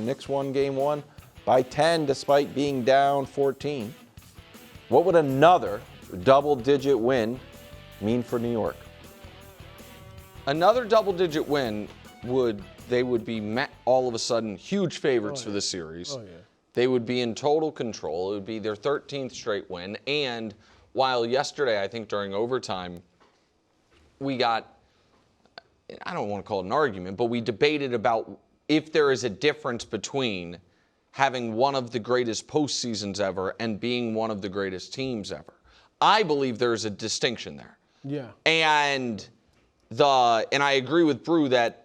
Knicks won game 1 by 10 despite being down 14. What would another double-digit win mean for New York? Another double-digit win they would be all of a sudden huge favorites for the series. Oh, yeah. They would be in total control. It would be their 13th straight win. And while yesterday, I think during overtime, we got, I don't want to call it an argument, but we debated about if there is a difference between having one of the greatest postseasons ever and being one of the greatest teams ever. I believe there is a distinction there. Yeah. And I agree with Brew that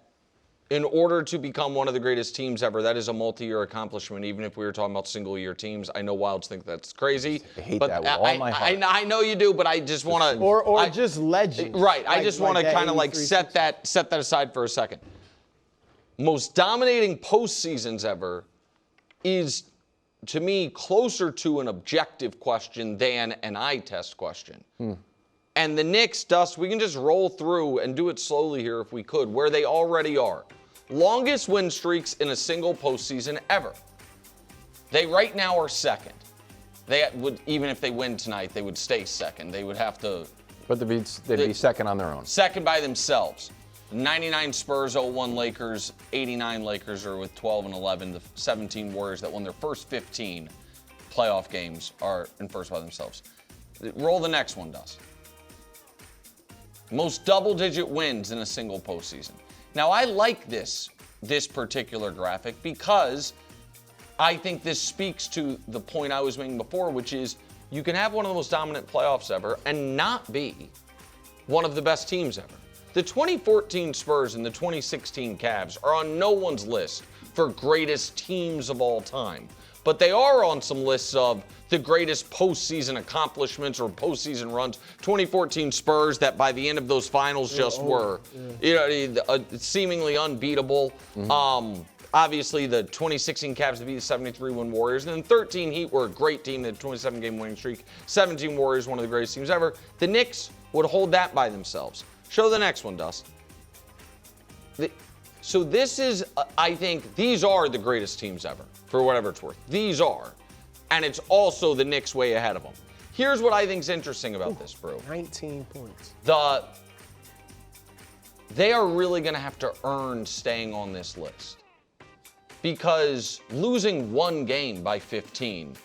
in order to become one of the greatest teams ever, that is a multi-year accomplishment, even if we were talking about single-year teams. I know Wildes think that's crazy. I hate that with all my heart. I know you do, but I just want to... Or just legends. Right. I just want to kind of like set that aside for a second. Most dominating postseasons ever is, to me, closer to an objective question than an eye test question. And the Knicks, Dust, we can just roll through and do it slowly here if we could, where they already are. Longest win streaks in a single postseason ever. They right now are second. They would, even if they win tonight, they would stay second. They would have to... But they'd be second on their own. Second by themselves. 99 Spurs, 01 Lakers, 89 Lakers are with 12 and 11. The 17 Warriors that won their first 15 playoff games are in first by themselves. Roll the next one, Dust. Most double-digit wins in a single postseason. Now, I like this particular graphic because I think this speaks to the point I was making before, which is you can have one of the most dominant playoffs ever and not be one of the best teams ever. The 2014 Spurs and the 2016 Cavs are on no one's list for greatest teams of all time, but they are on some lists of the greatest postseason accomplishments or postseason runs. 2014 Spurs that by the end of those finals were, seemingly unbeatable. Obviously, the 2016 Cavs to beat the 73-win Warriors. And then 13 Heat were a great team, the 27-game winning streak. 17 Warriors, one of the greatest teams ever. The Knicks would hold that by themselves. Show the next one, Dust. So this is, I think, these are the greatest teams ever, for whatever it's worth. These are. And it's also the Knicks way ahead of them. Here's what I think is interesting about this, bro. 19 points. They are really going to have to earn staying on this list. Because losing one game by 15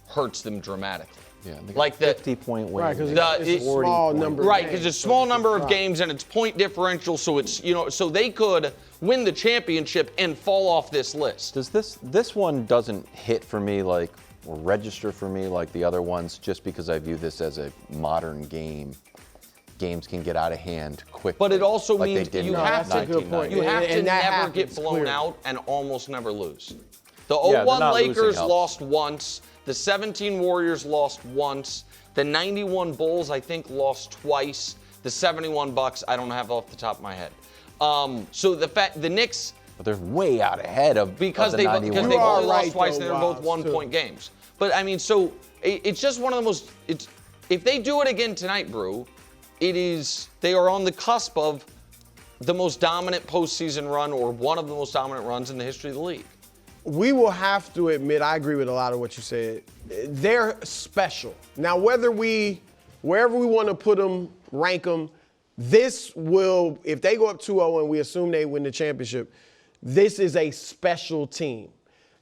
hurts them dramatically. Yeah, like the 50-point win. Right, because it's a small number. Right, because it's a small number of games and it's point differential, so it's so they could win the championship and fall off this list. Does this one doesn't hit for me like or register for me like the other ones, just because I view this as a modern game. Games can get out of hand quickly. But it also like means you have to never get blown out and almost never lose. The 01 Lakers lost once. The 17 Warriors lost once. The 91 Bulls, I think, lost twice. The 71 Bucks, I don't have off the top of my head. So the Knicks... But they're way out ahead of because they've only lost twice and they were both one-point games. But, I mean, so it's just one of the most... If they do it again tonight, Brew, they are on the cusp of the most dominant postseason run or one of the most dominant runs in the history of the league. We will have to admit, I agree with a lot of what you said. They're special. Now, wherever we want to put them, rank them, this will, if they go up 2-0 and we assume they win the championship, this is a special team.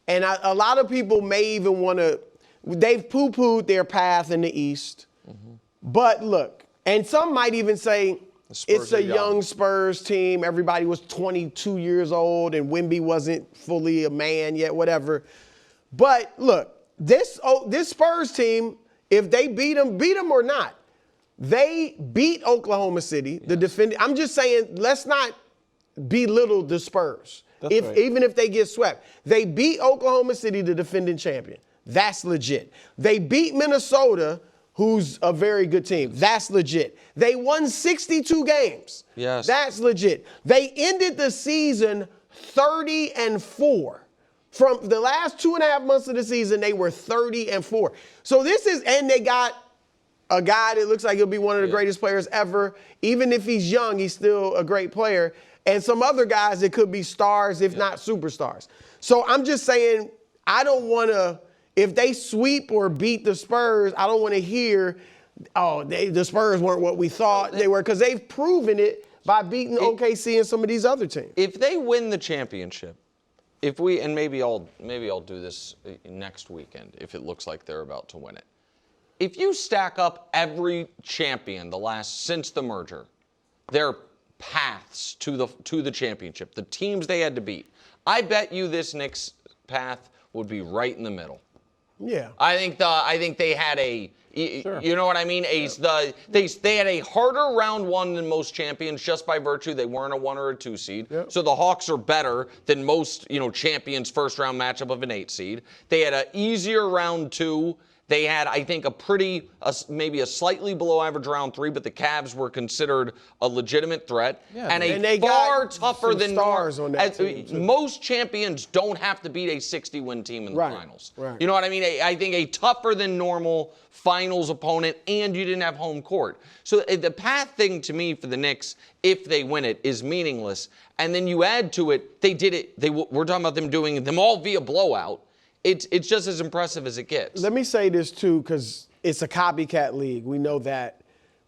And a lot of people may even want to, they've poo-pooed their path in the East. Mm-hmm. But look, and some might even say, it's a young Spurs team. Everybody was 22 years old and Wemby wasn't fully a man yet, whatever. But look, this Spurs team, if they beat them or not, they beat Oklahoma City, the defending. I'm just saying, let's not belittle the Spurs. Even if they get swept. They beat Oklahoma City, the defending champion. That's legit. They beat Minnesota, who's a very good team. That's legit. They won 62 games. Yes. That's legit. They ended the season 30-4. From the last 2.5 months of the season, they were 30-4. So and they got a guy that looks like he'll be one of the greatest players ever. Even if he's young, he's still a great player. And some other guys, it could be stars, if not superstars. So I'm just saying, I don't want to, if they sweep or beat the Spurs, I don't want to hear, the Spurs weren't what we thought they were, because they've proven it by beating OKC and some of these other teams. If they win the championship, and maybe I'll do this next weekend if it looks like they're about to win it. If you stack up every champion since the merger, their paths to the championship, the teams they had to beat, I bet you this Knicks path would be right in the middle. Yeah. I think they had you know what I mean? They had a harder round one than most champions just by virtue they weren't a 1 or a 2 seed. Yep. So the Hawks are better than most, champions' first round matchup of an 8 seed. They had an easier round 2. They had, I think, maybe a slightly below average round 3, but the Cavs were considered a legitimate threat. Yeah, and they far tougher than stars on that team. Most champions don't have to beat a 60-win team in the finals. Right. You know what I mean? I think a tougher than normal finals opponent, and you didn't have home court. So the path thing to me for the Knicks, if they win it, is meaningless. And then you add to it, they did it. We're talking about them doing them all via blowout. It's just as impressive as it gets. Let me say this, too, because it's a copycat league. We know that.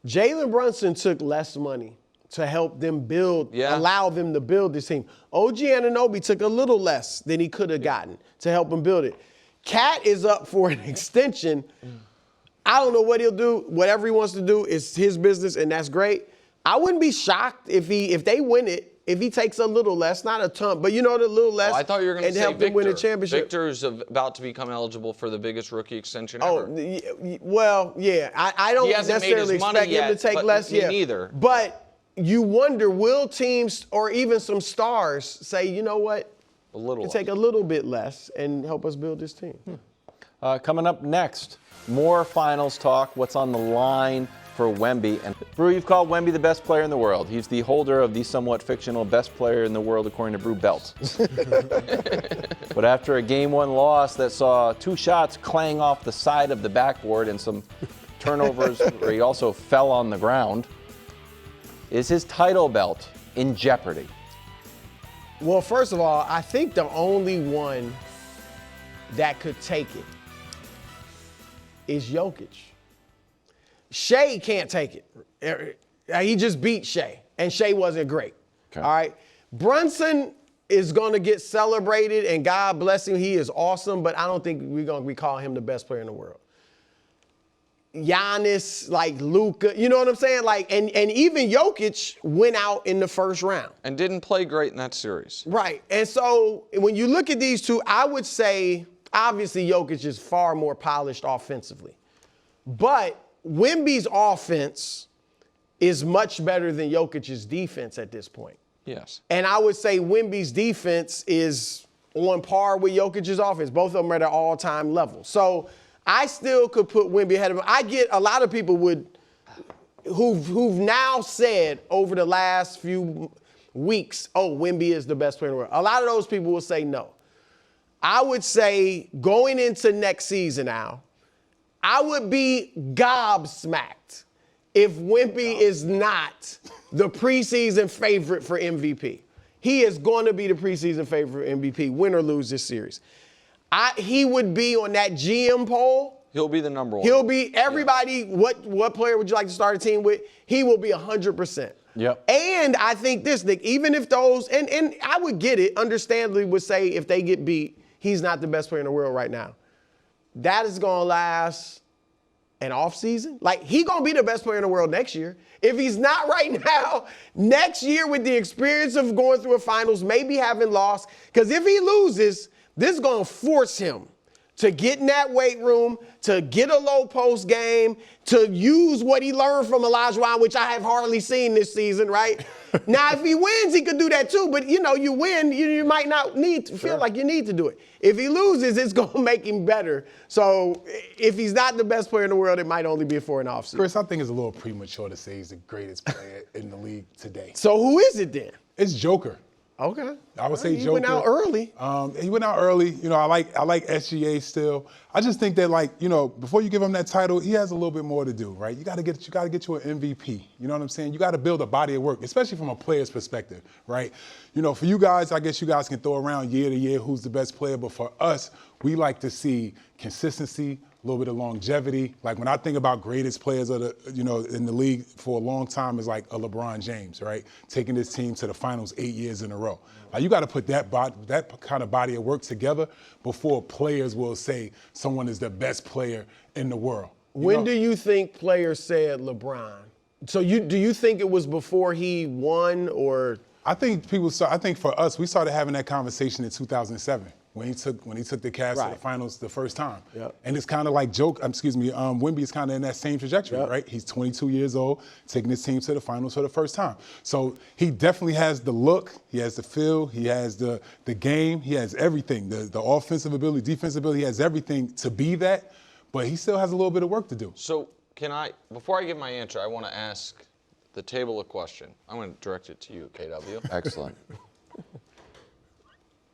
Jalen Brunson took less money to help them allow them to build this team. OG Anunoby took a little less than he could have gotten to help him build it. Cat is up for an extension. I don't know what he'll do. Whatever he wants to do is his business, and that's great. I wouldn't be shocked if they win it. If he takes a little less, not a ton, but the little less. I thought you were going to say help them win a championship. Victor's about to become eligible for the biggest rookie extension ever. Well, yeah. I don't necessarily expect him to take less. Me neither. But you wonder, will teams or even some stars say, you know what? Take a little bit less and help us build this team. Coming up next, more finals talk. What's on the line for Wemby? And Brew, you've called Wemby the best player in the world. He's the holder of the somewhat fictional best player in the world according to Brew belt. But after a Game 1 loss that saw 2 shots clang off the side of the backboard and some turnovers where he also fell on the ground, is his title belt in jeopardy? Well, first of all, I think the only one that could take it is Jokic. Shea can't take it. He just beat Shea, and Shea wasn't great. Okay. All right? Brunson is going to get celebrated, and God bless him. He is awesome, but I don't think we're going to recall him the best player in the world. Giannis, Luka, you know what I'm saying? And even Jokic went out in the first round. And didn't play great in that series. Right. And so when you look at these two, I would say, obviously, Jokic is far more polished offensively. But Wemby's offense is much better than Jokic's defense at this point. Yes. And I would say Wemby's defense is on par with Jokic's offense. Both of them are at an all-time level. So I still could put Wemby ahead of him. I get a lot of people who've now said over the last few weeks, Wemby is the best player in the world. A lot of those people will say no. I would say going into next season now, I would be gobsmacked if Wemby is not the preseason favorite for MVP. He is going to be the preseason favorite for MVP, win or lose this series. He would be on that GM poll. He'll be the number one. He'll be everybody. Yeah. What player would you like to start a team with? He will be 100%. Yep. And I think this, Nick, even if those, and I would get it, understandably would say if they get beat, he's not the best player in the world right now. That is going to last an off season. He going to be the best player in the world next year. If he's not right now, next year with the experience of going through a finals, maybe having lost, because if he loses, this is going to force him to get in that weight room, to get a low post game, to use what he learned from Olajuwon, which I have hardly seen this season, right? Now, if he wins, he could do that too, but you win, you might not feel like you need to do it. If he loses, it's going to make him better. So if he's not the best player in the world, it might only be for an offseason. Chris, I think it's a little premature to say he's the greatest player in the league today. So who is it then? It's Joker. Okay. I would say he Joker. went out early. He went out early. You know, I like SGA still. I just think that, like, you know, before you give him that title, he has a little bit more to do, right? You got to get you an MVP. You know what I'm saying? You got to build a body of work, especially from a player's perspective, right? You know, for you guys, I guess you guys can throw around year to year who's the best player, but for us, we like to see consistency, a little bit of longevity. Like, when I think about greatest players of the, you know, in the league for a long time, is like a LeBron James, right? Taking this team to the finals 8 years in a row. Like, you got to put that kind of body of work together before players will say someone is the best player in the world. When do you think players said LeBron? So do you think it was before he won, or? I think I think for us, we started having that conversation in 2007. When he took the Cavs to the finals the first time. Yep. And it's kind of like Wemby is kind of in that same trajectory, right? He's 22 years old, taking his team to the finals for the first time. So he definitely has the look, he has the feel, he has the game, he has everything, the offensive ability, defensive ability, he has everything to be that, but he still has a little bit of work to do. So before I give my answer, I want to ask the table a question. I'm going to direct it to you, KW. Excellent.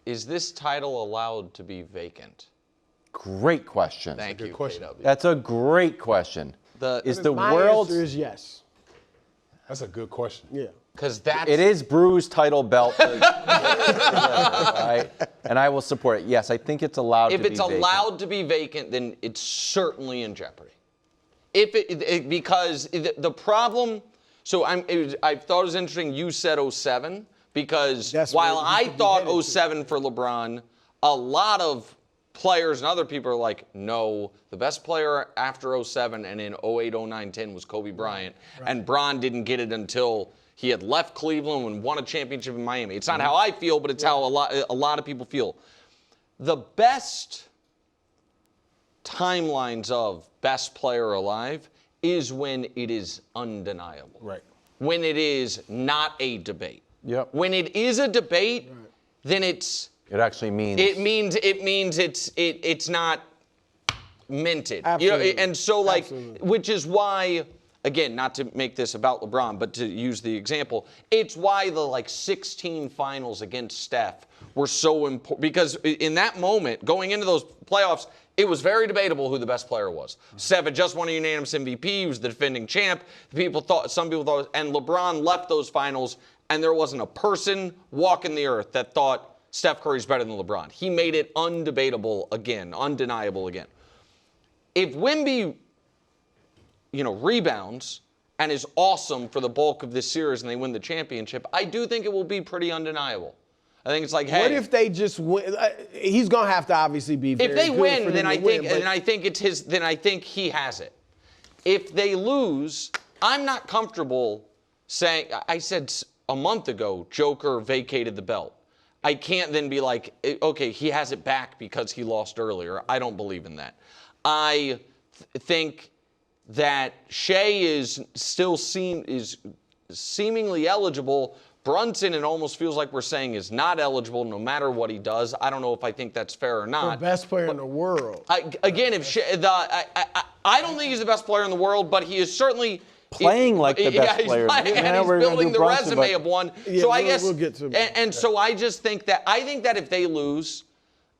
Is this title allowed to be vacant? Great question. Thank you, question. KW. That's a great question. My world? answer is yes. That's a good question. Yeah. Because that's It is Brew's title belt. Right? And I will support it. Yes, I think it's allowed to be vacant. If it's allowed to be vacant, then it's certainly in jeopardy. Because the problem, I thought it was interesting you said 07, because while I thought 07 for LeBron, a lot of players and other people are like, no, the best player after 07 and in 08, 09, 10 was Kobe Bryant. Right. And Bron didn't get it until he had left Cleveland and won a championship in Miami. It's not how I feel, but it's how a lot of people feel. The best timelines of best player alive is when it is undeniable. Right. When it is not a debate. Yep. When it is a debate, then it actually means it's not minted. Absolutely. You know, and so Absolutely. which is why, again, not to make this about LeBron, but to use the example, it's why the 16 finals against Steph were so important, because in that moment, going into those playoffs, it was very debatable who the best player was. Steph had just won a unanimous MVP. He was the defending champ. Some people thought, and LeBron left those finals, and there wasn't a person walking the earth that thought Steph Curry's better than LeBron. He made it undebatable again, undeniable again. If Wemby, rebounds and is awesome for the bulk of this series and they win the championship, I do think it will be pretty undeniable. I think it's like, hey. What if they just win? He's gonna have to obviously be very If they good win, for then them I to think, win, but- and I think it's his. Then I think he has it. If they lose, I'm not comfortable saying. I said a month ago, Joker vacated the belt. I can't then be like, okay, he has it back because he lost earlier. I don't believe in that. I think that Shea is still seemingly eligible. Brunson, it almost feels like we're saying, is not eligible no matter what he does. I don't know if I think that's fair or not. The best player in the world. I don't think he's the best player in the world, but he is certainly playing like the best player. And he's building the resume of one. Yeah, so I guess, we'll get to and so I just think that if they lose,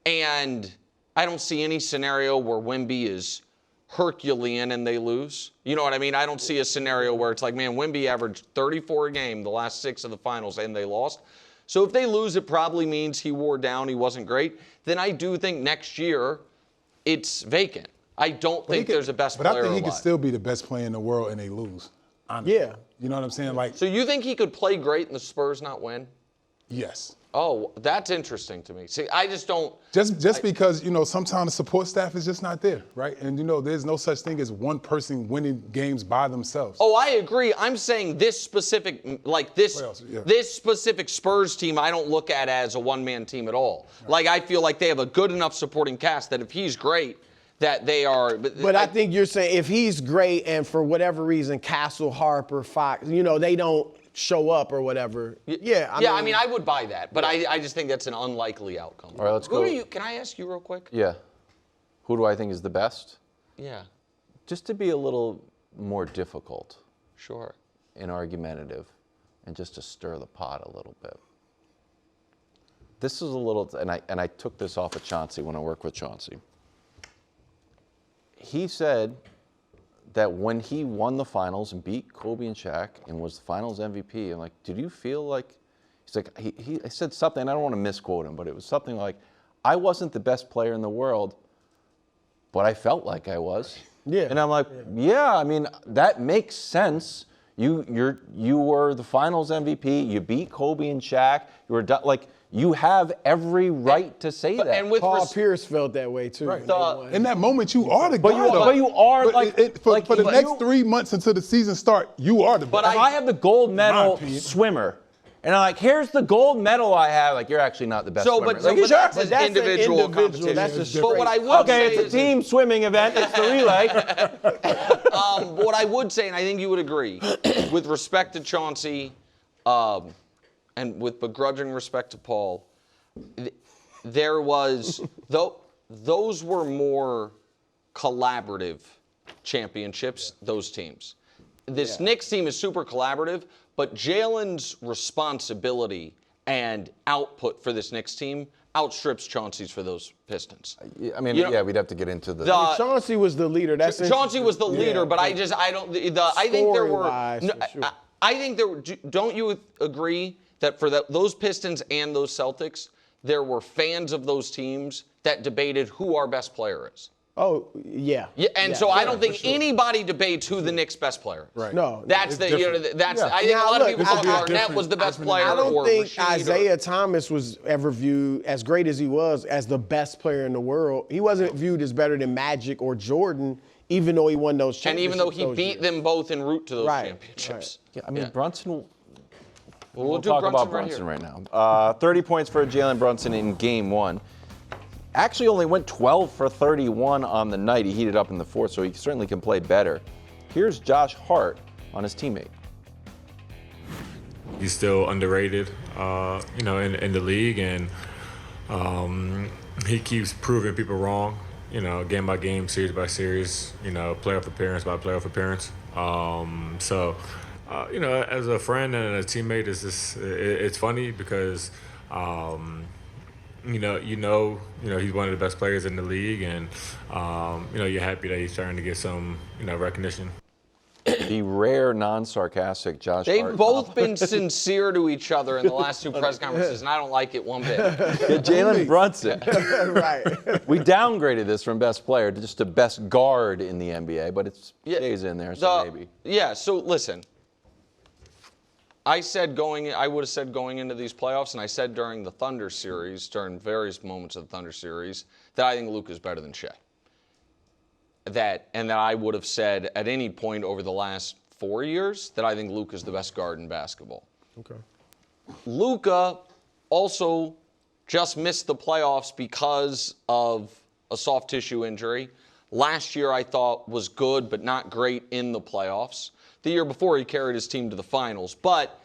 and I don't see any scenario where Wemby is Herculean and they lose. You know what I mean? I don't see a scenario where it's like, man, Wemby averaged 34 a game the last 6 of the finals and they lost. So if they lose, it probably means he wore down, he wasn't great. Then I do think next year it's vacant. I don't think there's a best player alive. But I think he could still be the best player in the world and they lose. Honestly. Yeah. You know what I'm saying? So you think he could play great and the Spurs not win? Yes. Oh, that's interesting to me. See, I just don't. Just because, sometimes the support staff is just not there, right? And, there's no such thing as one person winning games by themselves. Oh, I agree. I'm saying this specific, this specific Spurs team, I don't look at as a one-man team at all. Right. I feel like they have a good enough supporting cast that if he's great, that they are. But I think you're saying if he's great and for whatever reason, Castle, Harper, Fox, they don't show up or whatever. Yeah. I mean, I would buy that, but I just think that's an unlikely outcome. All right, let's go. Can I ask you real quick? Yeah. Who do I think is the best? Yeah. Just to be a little more difficult. Sure. And argumentative, and just to stir the pot a little bit. this is a little, and I took this off of Chauncey when I worked with Chauncey. He said that when he won the finals and beat Kobe and Shaq and was the finals MVP, I'm like, did you feel like, he's like, he said something, and I don't want to misquote him, but it was something like, I wasn't the best player in the world, but I felt like I was. Yeah. And I'm like, yeah, I mean, that makes sense. You were the finals MVP, you beat Kobe and Shaq, you were like, you have every right to say that. And with Paul Pierce felt that way too. Right. In that moment, you are the But guy. but you are for the next 3 months until the season start, you are the. But if I have the gold medal swimmer, and I'm like, here's the gold medal I have, like, you're actually not the best swimmer. But Like, that's sure? an individual competition. That's a But what I would Okay, say it's a team swimming event. It's the relay. what I would say, and I think you would agree, with respect to Chauncey, and with begrudging respect to Paul, there was those were more collaborative championships. Those teams. This Knicks team is super collaborative, but Jalen's responsibility and output for this Knicks team outstrips Chauncey's for those Pistons. I mean, we'd have to get into the. Chauncey was the leader. Chauncey was the leader, but I think there were. I think there were. Don't you agree that for those Pistons and those Celtics, there were fans of those teams that debated who our best player is? Oh, yeah. So I don't think anybody debates who the Knicks' best player is. Right. No. That's I think a Now, lot of look, people thought Arnett was the best player. I don't think Rasheed Isaiah Thomas was ever viewed, as great as he was, as the best player in the world. He wasn't viewed as better than Magic or Jordan, even though he won those championships. And even though he beat them both en route to those championships. Yeah, I mean, Brunson. We'll talk Brunson about Brunson right now. 30 points for Jalen Brunson in Game 1. Actually only went 12 for 31 on the night. He heated up in the fourth, so he certainly can play better. Here's Josh Hart on his teammate. He's still underrated, in the league, and he keeps proving people wrong, game by game, series by series, playoff appearance by playoff appearance. As a friend and a teammate, it's funny because, he's one of the best players in the league, and you're happy that he's starting to get some, recognition. The rare non-sarcastic Josh Hart. They've both been sincere to each other in the last two press conferences, and I don't like it one bit. Jalen Brunson. Right. We downgraded this from best player to just the best guard in the NBA, but it stays in there, so maybe. Yeah, so listen. I would have said going into these playoffs, and I said during the Thunder series, during various moments of the Thunder series, that I think Luka's better than Shea. That I would have said at any point over the last 4 years that I think Luka's the best guard in basketball. Okay. Luka also just missed the playoffs because of a soft tissue injury. Last year I thought was good but not great in the playoffs. The year before, he carried his team to the finals. But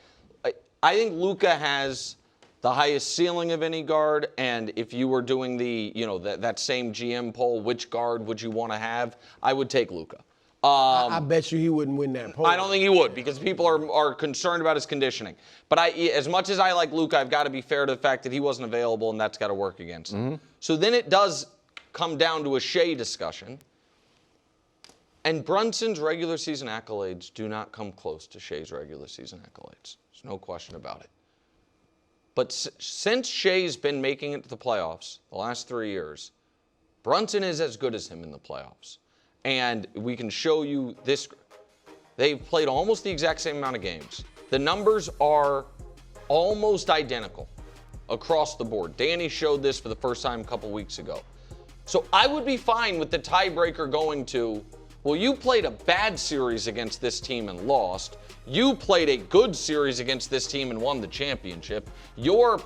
I think Luka has the highest ceiling of any guard. And if you were doing that same GM poll, which guard would you want to have? I would take Luka. I bet you he wouldn't win that poll. I don't think he would because people are concerned about his conditioning. But as much as I like Luka, I've got to be fair to the fact that he wasn't available, and that's got to work against him. So then it does come down to a Shea discussion. And Brunson's regular season accolades do not come close to Shea's regular season accolades. There's no question about it. But since Shea's been making it to the playoffs the last 3 years, Brunson is as good as him in the playoffs. And we can show you this. They've played almost the exact same amount of games. The numbers are almost identical across the board. Danny showed this for the first time a couple weeks ago. So I would be fine with the tiebreaker going to, well, you played a bad series against this team and lost. You played a good series against this team and won the championship. Your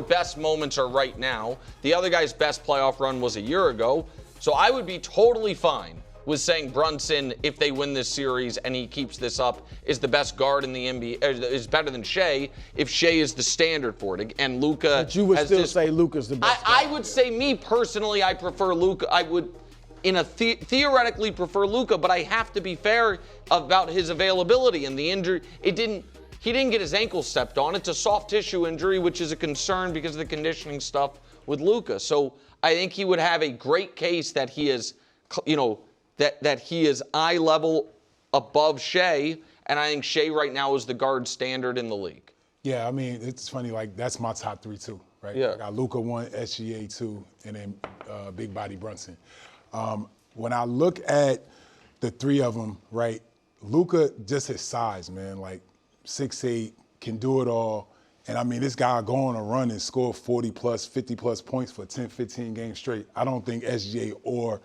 best moments are right now. The other guy's best playoff run was a year ago. So I would be totally fine with saying Brunson, if they win this series and he keeps this up, is the best guard in the NBA, is better than Shea if Shea is the standard for it. And Luka. But you would still say Luka's the best guard. I would say, me personally, I prefer Luka. I would theoretically prefer Luka, but I have to be fair about his availability and the injury. He didn't get his ankle stepped on. It's a soft tissue injury, which is a concern because of the conditioning stuff with Luka. So I think he would have a great case that he is, that he is eye level above Shea, and I think Shea right now is the guard standard in the league. Yeah, I mean, it's funny, like, that's my top 3 too, right? Yeah. I got Luka 1, SGA 2, and then Big Body Brunson. When I look at the 3 of them, right, Luka, just his size, man, like 6'8", can do it all. And I mean, this guy go on a run and score 40 plus, 50 plus points for 10, 15 games straight. I don't think SGA or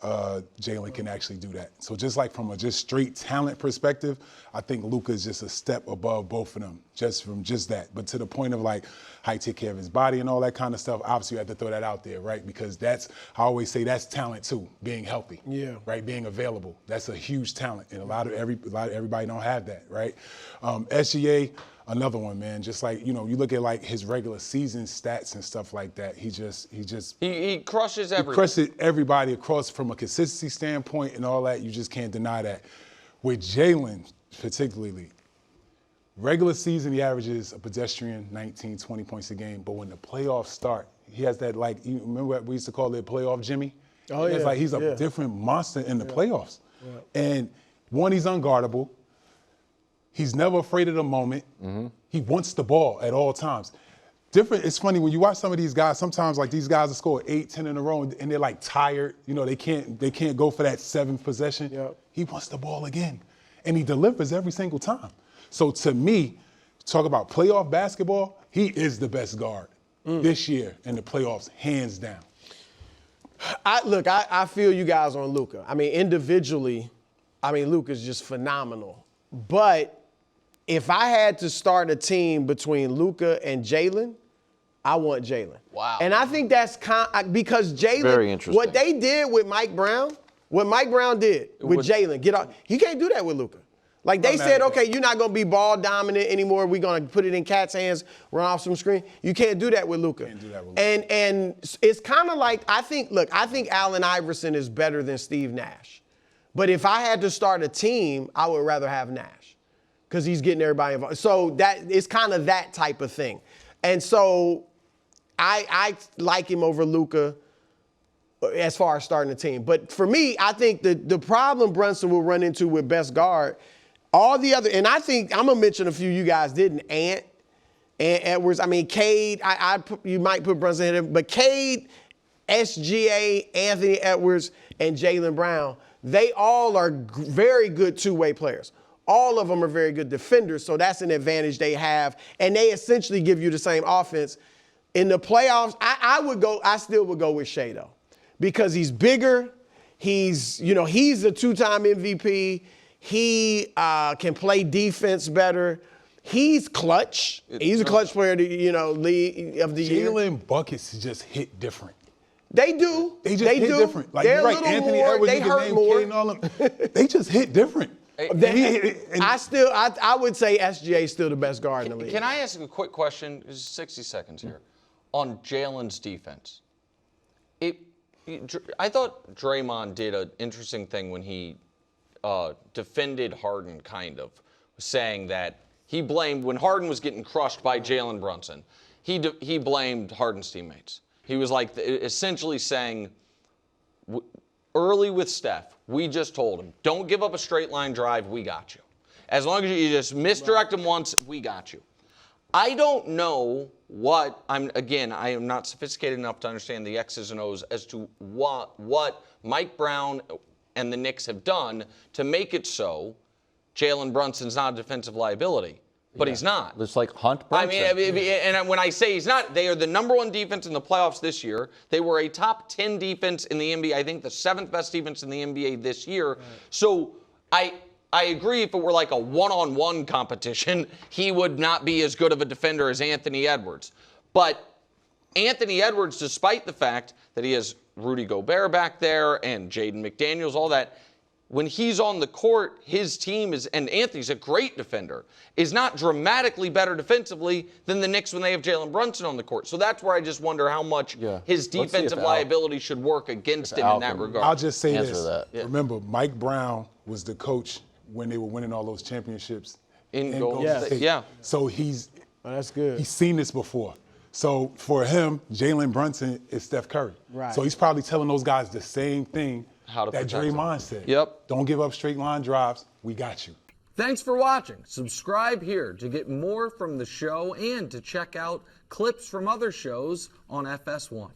Jalen can actually do that. So just like from a just straight talent perspective, I think Luka is just a step above both of them, just from just that. But to the point of like how he take care of his body and all that kind of stuff, obviously you have to throw that out there, right? Because that's, I always say that's talent too, being healthy, right? Being available. That's a huge talent, and a lot of everybody don't have that, right? SGA, another one, man. Just like, you look at like his regular season stats and stuff like that. He crushes everybody. He crushes everybody across from a consistency standpoint and all that. You just can't deny that. With Jalen, particularly, regular season he averages a pedestrian 19, 20 points a game. But when the playoffs start, he has that, like, you remember what we used to call it, playoff Jimmy? Oh, yeah. It's like he's a different monster in the playoffs. Yeah. And one, he's unguardable. He's never afraid of the moment. Mm-hmm. He wants the ball at all times. It's funny, when you watch some of these guys, sometimes like these guys will score 8, 10 in a row and they're like tired. They can't go for that 7th possession. Yep. He wants the ball again. And he delivers every single time. So to me, talk about playoff basketball, he is the best guard this year in the playoffs, hands down. I feel you guys on Luka. I mean, individually, Luka's just phenomenal. But if I had to start a team between Luka and Jalen, I want Jalen. Wow. And I think that's because Jalen, very interesting. What they did with Mike Brown, with Jalen, get off. You can't do that with Luka. Like they said, okay, you're not gonna be ball dominant anymore. We're gonna put it in Cat's hands, run off some screen. You can't do that with Luka. And it's kind of like I think Allen Iverson is better than Steve Nash. But if I had to start a team, I would rather have Nash because he's getting everybody involved. So that it's kind of that type of thing. And so I like him over Luka as far as starting a team. But for me, I think the problem Brunson will run into with best guard, all the other, and I think I'm going to mention a few you guys didn't, Ant Edwards. I mean, Cade, you might put Brunson in it, but Cade, SGA, Anthony Edwards, and Jalen Brown, they all are very good two-way players. All of them are very good defenders, so that's an advantage they have. And they essentially give you the same offense. In the playoffs, I still would go with Shea, though, because he's bigger. He's a 2-time MVP. He can play defense better. He's clutch. He's a clutch player, league of the year. Jalen buckets just hit different. They do. They just hit different. Like, they're right, a little Anthony more. Edwards, They hurt more. And all them. They just hit different. I would say SGA is still the best guard in the league. Can I ask a quick question? There's 60 seconds here. On Jalen's defense. I thought Draymond did an interesting thing when he defended Harden, kind of, saying that he blamed, when Harden was getting crushed by Jalen Brunson, he blamed Harden's teammates. He was like essentially saying, early with Steph, we just told him, don't give up a straight line drive, we got you. As long as you just misdirect him once, we got you. I don't know I am not sophisticated enough to understand the X's and O's as to what Mike Brown and the Knicks have done to make it so Jalen Brunson's not a defensive liability. But he's not. It's like Hunt Brunson. And when I say he's not, they are the number 1 defense in the playoffs this year. They were a top 10 defense in the NBA. I think the 7th best defense in the NBA this year. Right. So I agree if it were like a one-on-one competition, he would not be as good of a defender as Anthony Edwards. But Anthony Edwards, despite the fact that he has Rudy Gobert back there and Jaden McDaniels, all that, when he's on the court, his team is, and Anthony's a great defender, is not dramatically better defensively than the Knicks when they have Jalen Brunson on the court. So that's where I just wonder how much his defensive liability should work against him in that regard. I'll just say this. That. Yeah. Remember, Mike Brown was the coach when they were winning all those championships. In in Golden Golden State. State. Yeah. So he's that's good. He's seen this before. So for him, Jalen Brunson is Steph Curry. Right. So he's probably telling those guys the same thing How to that protect them. Draymond said. Yep. Don't give up straight line drives. We got you. Thanks for watching. Subscribe here to get more from the show and to check out clips from other shows on FS1.